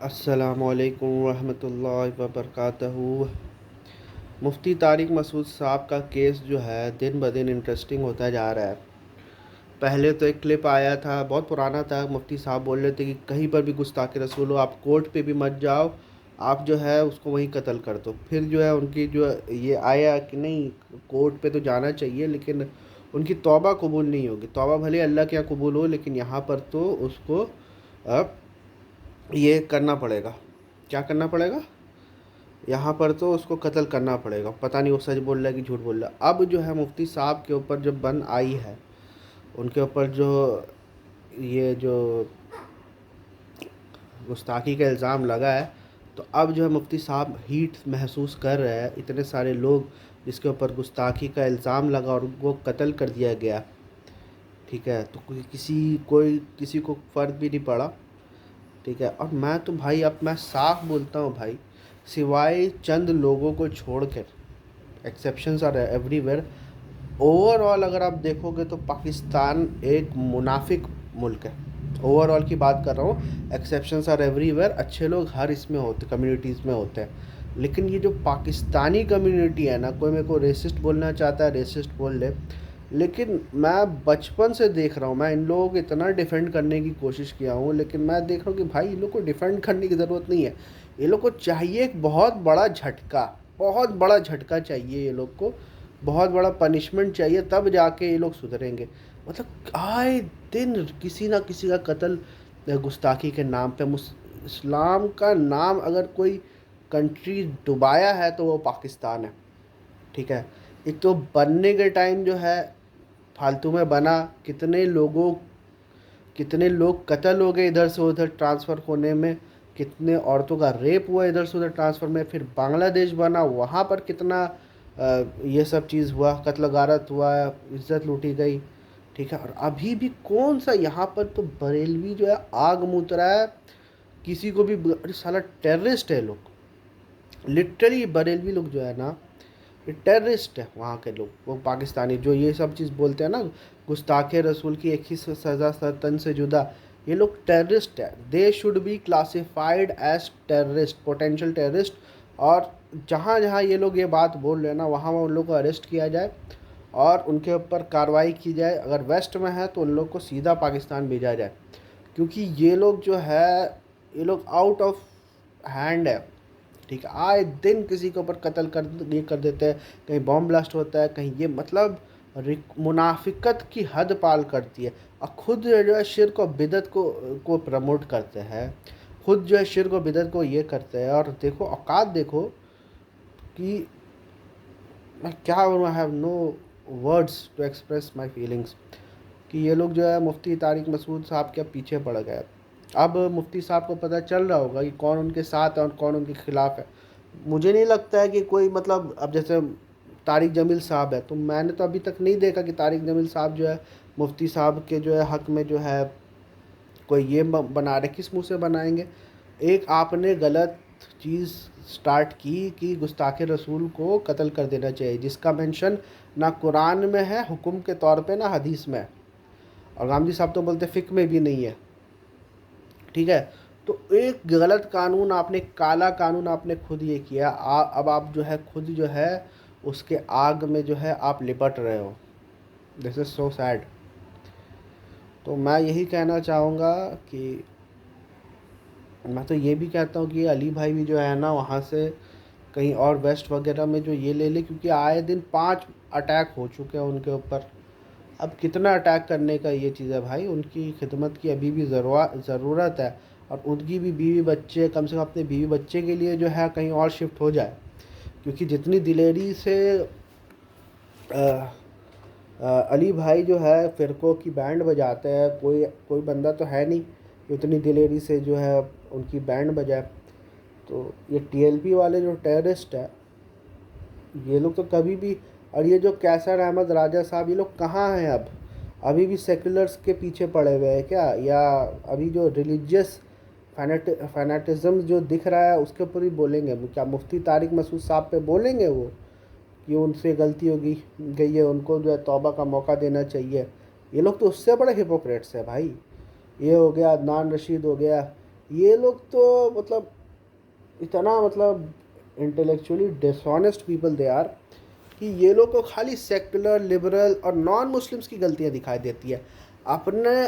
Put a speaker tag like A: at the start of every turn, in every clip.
A: अस्सलामुअलैकुम रहमतुल्लाहि व बरकातहू। मुफ्ती तारिक मसूद साहब का केस जो है दिन ब दिन इंटरेस्टिंग होता जा रहा है। पहले तो एक क्लिप आया था, बहुत पुराना था। मुफ्ती साहब बोल रहे थे कि कहीं पर भी गुस्ताखी रसूल हो, आप कोर्ट पे भी मत जाओ, आप जो है उसको वहीं कत्ल कर दो। फिर जो है उनकी जो ये आया कि नहीं, कोर्ट पे तो जाना चाहिए लेकिन उनकी तौबा कबूल नहीं होगी। तौबा भले अल्लाह के यहाँ कबूल हो, लेकिन यहाँ पर तो उसको अब ये करना पड़ेगा। क्या करना पड़ेगा? यहाँ पर तो उसको कत्ल करना पड़ेगा। पता नहीं वो सच बोल रहा है कि झूठ बोल रहा है। अब जो है मुफ्ती साहब के ऊपर जो बन आई है, उनके ऊपर जो ये जो गुस्ताखी का इल्ज़ाम लगा है, तो अब जो है मुफ्ती साहब हीट महसूस कर रहे हैं। इतने सारे लोग जिसके ऊपर गुस्ताखी का इल्ज़ाम लगा और उनको कत्ल कर दिया गया, ठीक है, तो कोई किसी को फ़र्क भी नहीं पड़ा। ठीक है, और मैं तो भाई, अब मैं साफ बोलता हूँ भाई, सिवाय चंद लोगों को छोड़कर, एक्सेप्शंस आर एवरीवेयर, ओवरऑल अगर आप देखोगे तो पाकिस्तान एक मुनाफिक मुल्क है। ओवरऑल की बात कर रहा हूँ, एक्सेप्शंस आर एवरीवेयर। अच्छे लोग हर इसमें होते, कम्युनिटीज़ में होते हैं, लेकिन ये जो पाकिस्तानी कम्युनिटी है ना, कोई मेरे को रेसिस्ट बोलना चाहता है, रेसिस्ट बोल ले, लेकिन मैं बचपन से देख रहा हूँ, मैं इन लोगों को इतना डिफेंड करने की कोशिश किया हूँ, लेकिन मैं देख रहा हूँ कि भाई इन लोग को डिफेंड करने की ज़रूरत नहीं है। ये लोग को चाहिए एक बहुत बड़ा झटका, बहुत बड़ा झटका चाहिए ये लोग को, बहुत बड़ा पनिशमेंट चाहिए, तब जाके ये लोग सुधरेंगे। मतलब आए दिन किसी ना किसी का कत्ल गुस्ताखी के नाम पे। इस्लाम का नाम अगर कोई कंट्री डुबाया है तो वो पाकिस्तान है। ठीक है, एक तो बनने के टाइम जो है फालतू में बना, कितने लोग कत्ल हो गए इधर से उधर ट्रांसफ़र होने में, कितने औरतों का रेप हुआ इधर से उधर ट्रांसफ़र में। फिर बांग्लादेश बना, वहाँ पर कितना ये सब चीज़ हुआ, कत्ल गारत हुआ, इज्जत लूटी गई। ठीक है, और अभी भी कौन सा यहाँ पर तो बरेलवी जो है आग मूत रहा है किसी को भी। अरे साला टेररिस्ट है लोग, लिटरली बरेलवी लोग जो है ना, ये टेररिस्ट है। वहाँ के लोग, वो पाकिस्तानी जो ये सब चीज़ बोलते हैं ना, गुस्ताखे रसूल की एक ही सज़ा तन से जुदा, ये लोग टेररिस्ट है। They should be classified as terrorist, potential terrorist. और जहाँ जहाँ ये लोग ये बात बोल रहे हैं ना, वहाँ वहाँ उन लोग को अरेस्ट किया जाए और उनके ऊपर कार्रवाई की जाए। अगर वेस्ट में है तो उन लोग को सीधा पाकिस्तान भेजा जाए, क्योंकि ये लोग जो है, ये लोग आउट ऑफ हैंड है। ठीक है, आए दिन किसी के ऊपर कत्ल कर ये कर देते हैं, कहीं बॉम्ब ब्लास्ट होता है, कहीं ये, मतलब मुनाफिकत की हद पाल करती है। और खुद जो है शिर्क और बिदत को प्रमोट करते हैं, खुद जो है शिर्क और बिदत को ये करते हैं। और देखो औकात देखो कि मैं क्या बोलूँ, I have no words to express my feelings, कि ये लोग जो है मुफ्ती तारिक मसूद साहब के पीछे पड़ गए। अब मुफ्ती साहब को पता चल रहा होगा कि कौन उनके साथ है और कौन उनके खिलाफ है। मुझे नहीं लगता है कि कोई, मतलब अब जैसे तारिक जमील साहब है, तो मैंने तो अभी तक नहीं देखा कि तारिक जमील साहब जो है मुफ्ती साहब के जो है हक में जो है कोई ये बना रहे। किस मुंह से बनाएंगे? एक आपने गलत चीज़ स्टार्ट की कि गुस्ताखे रसूल को कत्ल कर देना चाहिए, जिसका मेंशन ना कुरान में है हुक्म के तौर पे, ना हदीस में है, और गांधी साहब तो बोलते फ़िक में भी नहीं है। ठीक है, तो एक गलत कानून आपने, काला कानून आपने खुद ये किया। अब आप जो है खुद जो है उसके आग में जो है आप लिपट रहे हो। This is so sad. तो मैं यही कहना चाहूँगा कि मैं तो ये भी कहता हूँ कि अली भाई भी जो है ना, वहाँ से कहीं और वेस्ट वगैरह में जो ये ले ले, क्योंकि आए दिन 5 अटैक हो चुके हैं उनके ऊपर। अब कितना अटैक करने का ये चीज़ है भाई, उनकी खिदमत की अभी भी ज़रूरत है। और उनकी भी बीवी बच्चे, कम से कम अपने बीवी बच्चे के लिए जो है कहीं और शिफ्ट हो जाए, क्योंकि जितनी दिलेरी से अ, अली भाई जो है फ़िरक़ों की बैंड बजाते हैं, कोई कोई बंदा तो है नहीं कि उतनी दिलेरी से जो है उनकी बैंड बजाए। तो ये टीएलपी वाले जो टेररिस्ट है, ये लोग तो कभी भी, और ये जो कैसर अहमद राजा साहब, ये लोग कहाँ हैं अब? अभी भी सेकुलर्स के पीछे पड़े हुए हैं क्या? या अभी जो रिलीजियस फैनेटिज़्म जो दिख रहा है उसके ऊपर ही बोलेंगे? क्या मुफ्ती तारिक मसूद साहब पे बोलेंगे वो कि उनसे गलती होगी गई है, उनको जो है तौबा का मौका देना चाहिए? ये लोग तो उससे बड़े हिपोक्रेट्स हैं भाई। ये हो गया, अदनान रशीद हो गया, ये लोग तो मतलब इतना मतलब intellectually dishonest people they are कि ये लोग को खाली सेकुलर लिबरल और नॉन मुस्लिम्स की गलतियां दिखाई देती है। अपने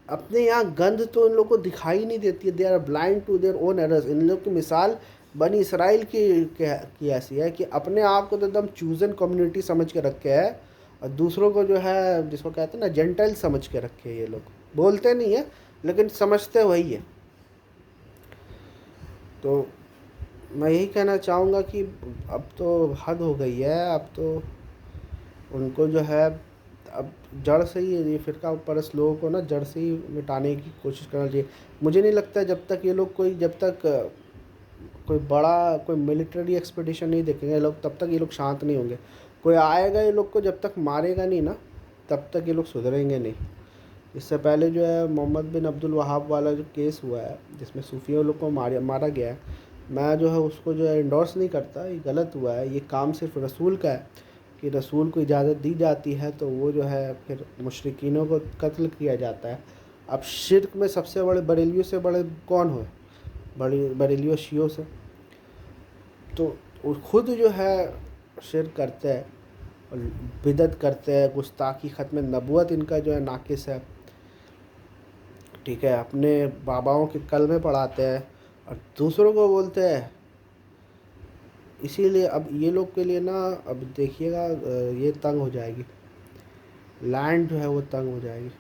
A: अपने यहाँ गंद तो इन लोग को दिखाई नहीं देती है। They are blind to their own errors. इन लोग की मिसाल बनी इसराइल की ऐसी है कि अपने आप को तो एकदम चूजन कम्युनिटी समझ के रखे है, और दूसरों को जो है जिसको कहते हैं ना जेंटाइल समझ के रखे हैं। ये लोग बोलते नहीं है लेकिन समझते वही है। तो मैं यही कहना चाहूँगा कि अब तो हद हो गई है। अब तो उनको जो है अब जड़ से ही ये फ़िरका परस्त लोगों को ना जड़ से ही मिटाने की कोशिश करना चाहिए। मुझे नहीं लगता है जब तक ये लोग कोई जब तक कोई बड़ा कोई मिलिट्री एक्सपीडिशन नहीं देखेंगे ये लोग, तब तक ये लोग शांत नहीं होंगे। कोई आएगा ये लोग को जब तक मारेगा नहीं ना, तब तक ये लोग सुधरेंगे नहीं। इससे पहले जो है मोहम्मद बिन अब्दुल वहाब वाला जो केस हुआ है जिसमें सूफियों लोग को मारा गया है, मैं जो है उसको जो है इंडोर्स नहीं करता। ये गलत हुआ है। ये काम सिर्फ रसूल का है कि रसूल को इजाज़त दी जाती है तो वो जो है फिर मुशरिकीनों को कत्ल किया जाता है। अब शिर्क में सबसे बड़े बरेलियों से बड़े कौन हुए? बड़ी बरेलियों शियों से। तो वो खुद जो है शिर्क करते हैं और बिदत करते हैं, गुस्ताखी ख़त्म नबूवत इनका जो है नाकिस है। ठीक है, अपने बाबाओं के कलमे पढ़ाते हैं और दूसरों को बोलते हैं। इसीलिए अब ये लोग के लिए ना अब देखिएगा ये तंग हो जाएगी, लैंड जो है वो तंग हो जाएगी।